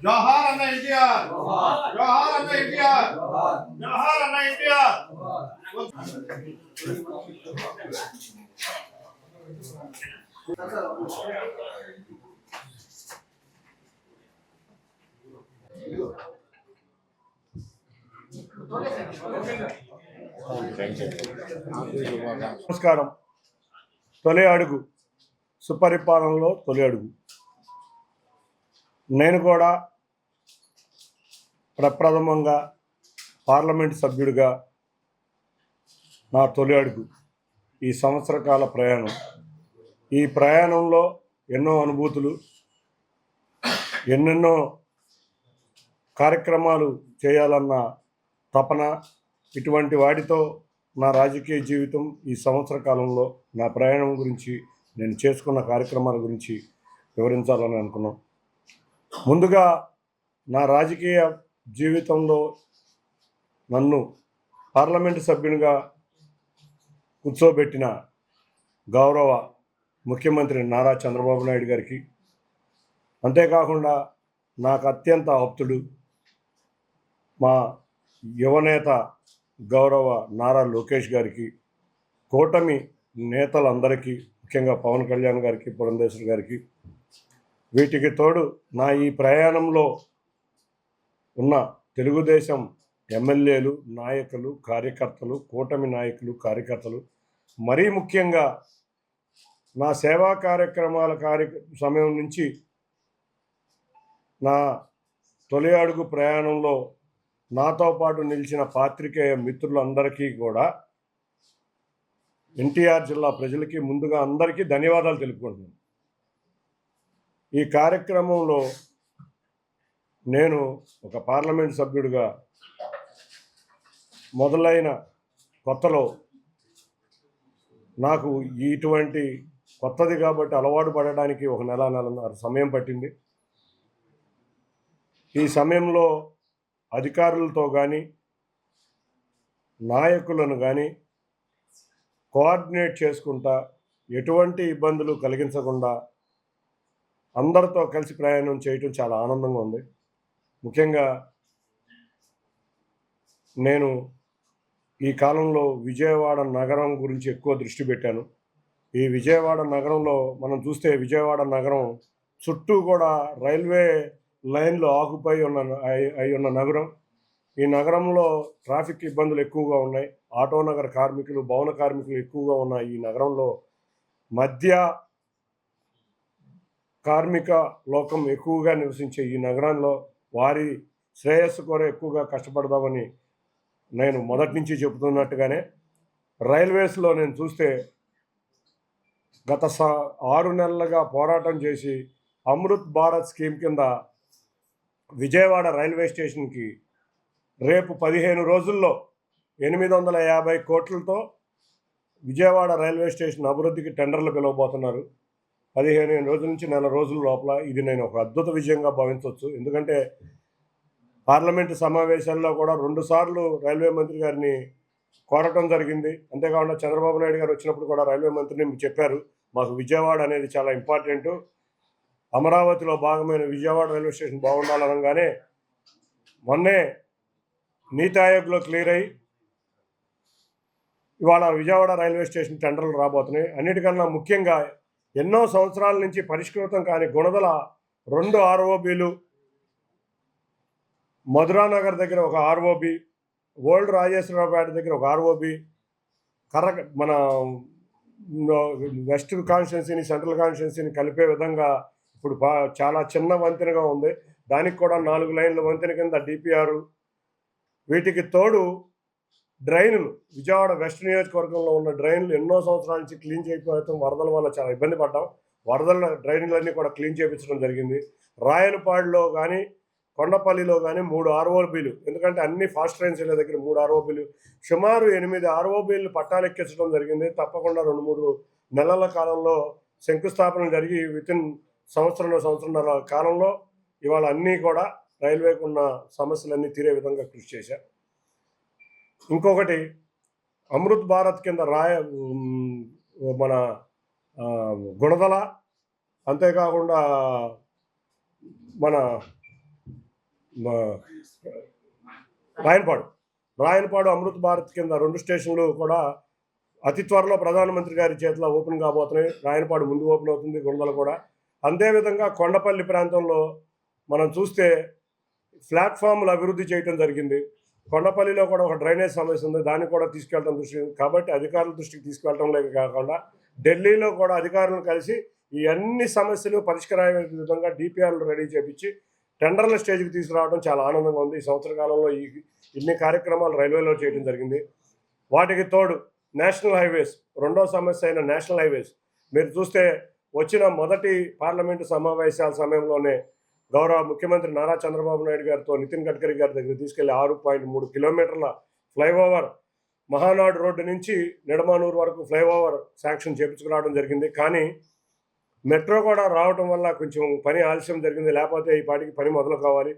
జోహార్ అన్న ఎన్టీఆర్, జోహార్ అన్న ఎన్టీఆర్, జోహార్ అన్న ఎన్టీఆర్. నమస్కారం. తొలి అడుగు సుపరిపాలనలో తొలి అడుగు. నేను కూడా ప్రప్రథమంగా పార్లమెంట్ సభ్యుడిగా నా తొలి అడుగు ఈ సంవత్సర కాల ప్రయాణం. ఈ ప్రయాణంలో ఎన్నో అనుభూతులు, ఎన్నెన్నో కార్యక్రమాలు చేయాలన్న తపన, ఇటువంటి వాటితో నా రాజకీయ జీవితం ఈ సంవత్సర కాలంలో నా ప్రయాణం గురించి, నేను చేసుకున్న కార్యక్రమాల గురించి వివరించాలని అనుకున్నాం. ముందుగా నా రాజకీయ జీవితంలో నన్ను పార్లమెంటు సభ్యునిగా కూర్చోబెట్టిన గౌరవ ముఖ్యమంత్రి నారా చంద్రబాబు నాయుడు గారికి, అంతేకాకుండా నాకు అత్యంత ఆప్తుడు మా యువనేత గౌరవ నారా లోకేష్ గారికి, కూటమి నేతలందరికీ, ముఖ్యంగా పవన్ కళ్యాణ్ గారికి, పురంధేశ్వరి గారికి, వీటికి తోడు నా ఈ ప్రయాణంలో ఉన్న తెలుగుదేశం ఎమ్మెల్యేలు, నాయకులు, కార్యకర్తలు, కూటమి నాయకులు, కార్యకర్తలు, మరీ ముఖ్యంగా నా సేవా కార్యక్రమాల సమయం నుంచి నా తొలి అడుగు ప్రయాణంలో నాతో పాటు నిలిచిన పాత్రికేయ మిత్రులందరికీ కూడా, ఎన్టీఆర్ జిల్లా ప్రజలకి ముందుగా అందరికీ ధన్యవాదాలు తెలుపుకుంటున్నాను. ఈ కార్యక్రమంలో నేను ఒక పార్లమెంట్ సభ్యుడిగా మొదలైన కొత్తలో నాకు ఇటువంటి కొత్తది కాబట్టి అలవాటు పడడానికి ఒక నెలన్నర సమయం పట్టింది. ఈ సమయంలో అధికారులతో కానీ, నాయకులను కానీ కోఆర్డినేట్ చేసుకుంటా, ఎటువంటి ఇబ్బందులు కలిగించకుండా అందరితో కలిసి ప్రయాణం చేయటం చాలా ఆనందంగా ఉంది. ముఖ్యంగా నేను ఈ కాలంలో విజయవాడ నగరం గురించి ఎక్కువ దృష్టి పెట్టాను. ఈ విజయవాడ నగరంలో మనం చూస్తే, విజయవాడ నగరం చుట్టూ కూడా రైల్వే లైన్లు ఆకుపై ఉన్న నగరం. ఈ నగరంలో ట్రాఫిక్ ఇబ్బందులు ఎక్కువగా ఉన్నాయి. ఆటో నగర కార్మికులు, భవన కార్మికులు ఎక్కువగా ఉన్న ఈ నగరంలో మధ్య కార్మిక లోకం ఎక్కువగా నివసించే ఈ నగరంలో వారి శ్రేయస్సు కూడా ఎక్కువగా కష్టపడదామని నేను మొదటి నుంచి చెబుతున్నట్టుగానే, రైల్వేస్లో నేను చూస్తే గత 6 నెలలుగా పోరాటం చేసి అమృత్ భారత్ స్కీమ్ కింద విజయవాడ రైల్వే స్టేషన్కి రేపు 15 రోజుల్లో 850 కోట్లతో విజయవాడ రైల్వే స్టేషన్ అభివృద్ధికి టెండర్లు పిలవబోతున్నారు. 15 రోజుల నుంచి నెల రోజుల లోపల. ఇది నేను ఒక అద్భుత విజయంగా భావించవచ్చు. ఎందుకంటే పార్లమెంటు సమావేశాల్లో కూడా 2 సార్లు రైల్వే మంత్రి గారిని కోరటం జరిగింది. అంతేకాకుండా చంద్రబాబు నాయుడు గారు వచ్చినప్పుడు కూడా రైల్వే మంత్రిని చెప్పారు, మాకు విజయవాడ అనేది చాలా ఇంపార్టెంటు, అమరావతిలో భాగమైన విజయవాడ రైల్వే స్టేషన్ బాగుండాలనగానే మొన్నే నీతి ఆయోగ్లో క్లియర్ అయ్యి ఇవాళ విజయవాడ రైల్వే స్టేషన్ టెండర్లు రాబోతున్నాయి. అన్నిటికన్నా ముఖ్యంగా ఎన్నో సంవత్సరాల నుంచి పరిష్కృతం కాని గుణదల 2 ఆర్ఓబీలు, మధురానగర్ దగ్గర ఒక ఆర్ఓబి, ఓల్డ్ రాజేశ్వరరావుపేట దగ్గర ఒక ఆర్ఓబి, మన వెస్ట్ కాన్స్టిట్యున్సీని, సెంట్రల్ కాన్స్టిట్యున్సీని కలిపే విధంగా ఇప్పుడు చాలా చిన్న వంతెనగా ఉంది. దానికి కూడా 4 లైన్ల వంతెన కింద డిపిఆర్. వీటికి తోడు డ్రైన్లు, విజయవాడ వెస్ట్ నియోజకవర్గంలో ఉన్న డ్రైన్లు ఎన్నో సంవత్సరాల నుంచి క్లీన్ చేయకపోవడం, వరదల వల్ల చాలా ఇబ్బంది పడ్డాం. వరదల డ్రైన్లన్నీ కూడా క్లీన్ చేయించడం జరిగింది. రాయలపాడులో కానీ, కొండపల్లిలో కానీ 3 ఆర్ఓబీలు, ఎందుకంటే అన్ని ఫాస్ట్ ట్రైన్స్ వెళ్ళే దగ్గర 3 ఆర్ఓబీలు, సుమారు 8 ఆర్ఓబీలు పట్టాలెక్కించడం జరిగింది. తప్పకుండా 2-3 నెలల కాలంలో శంకుస్థాపన జరిగి వితిన్ సంవత్సరంన్నర కాలంలో ఇవాళ అన్నీ కూడా రైల్వేకు ఉన్న సమస్యలన్నీ తీరే విధంగా కృషి చేశారు. ఇంకొకటి అమృత్ భారత్ కింద మన గుణదల, అంతేకాకుండా మన మ- రాయనపాడు అమృత్ భారత్ కింద 2 స్టేషన్లు కూడా అతి త్వరలో ప్రధానమంత్రి గారి చేతిలో ఓపెన్ కాబోతున్నాయి. రాయనపాడు ముందు ఓపెన్ అవుతుంది, గుండెలు కూడా. అదేవిధంగా కొండపల్లి ప్రాంతంలో మనం చూస్తే ప్లాట్ఫామ్లు అభివృద్ధి చేయడం జరిగింది. కొండపల్లిలో కూడా ఒక డ్రైనేజ్ సమస్య ఉంది, దాన్ని కూడా తీసుకెళ్ళడం కాబట్టి అధికారుల దృష్టికి తీసుకెళ్ళడం లేక కాకుండా ఢిల్లీలో కూడా అధికారులను కలిసి ఈ అన్ని సమస్యలు పరిష్కారమయ్యే విధంగా డిపిఆర్లు రెడీ చేపించి టెండర్ల స్టేజ్కి తీసుకురావడం చాలా ఆనందంగా ఉంది. ఈ సంవత్సర కాలంలో ఇన్ని కార్యక్రమాలు రైల్వేలో చేయడం జరిగింది. వాటికి తోడు నేషనల్ హైవేస్, రెండో సమస్య అయిన నేషనల్ హైవేస్ మీరు చూస్తే వచ్చిన మొదటి పార్లమెంటు సమావేశాల సమయంలోనే గౌరవ ముఖ్యమంత్రి నారా చంద్రబాబు నాయుడు గారితో నితిన్ గడ్కరీ గారి దగ్గర తీసుకెళ్లి 6.3 కిలోమీటర్ల ఫ్లైఓవర్ మహానాడు రోడ్డు నుంచి నిడమానూరు వరకు ఫ్లైఓవర్ శాంక్షన్ చేయించుకురావడం జరిగింది. కానీ మెట్రో కూడా రావడం వల్ల కొంచెం పని ఆలస్యం జరిగింది, లేకపోతే ఈ పాటికి పని మొదలు కావాలి.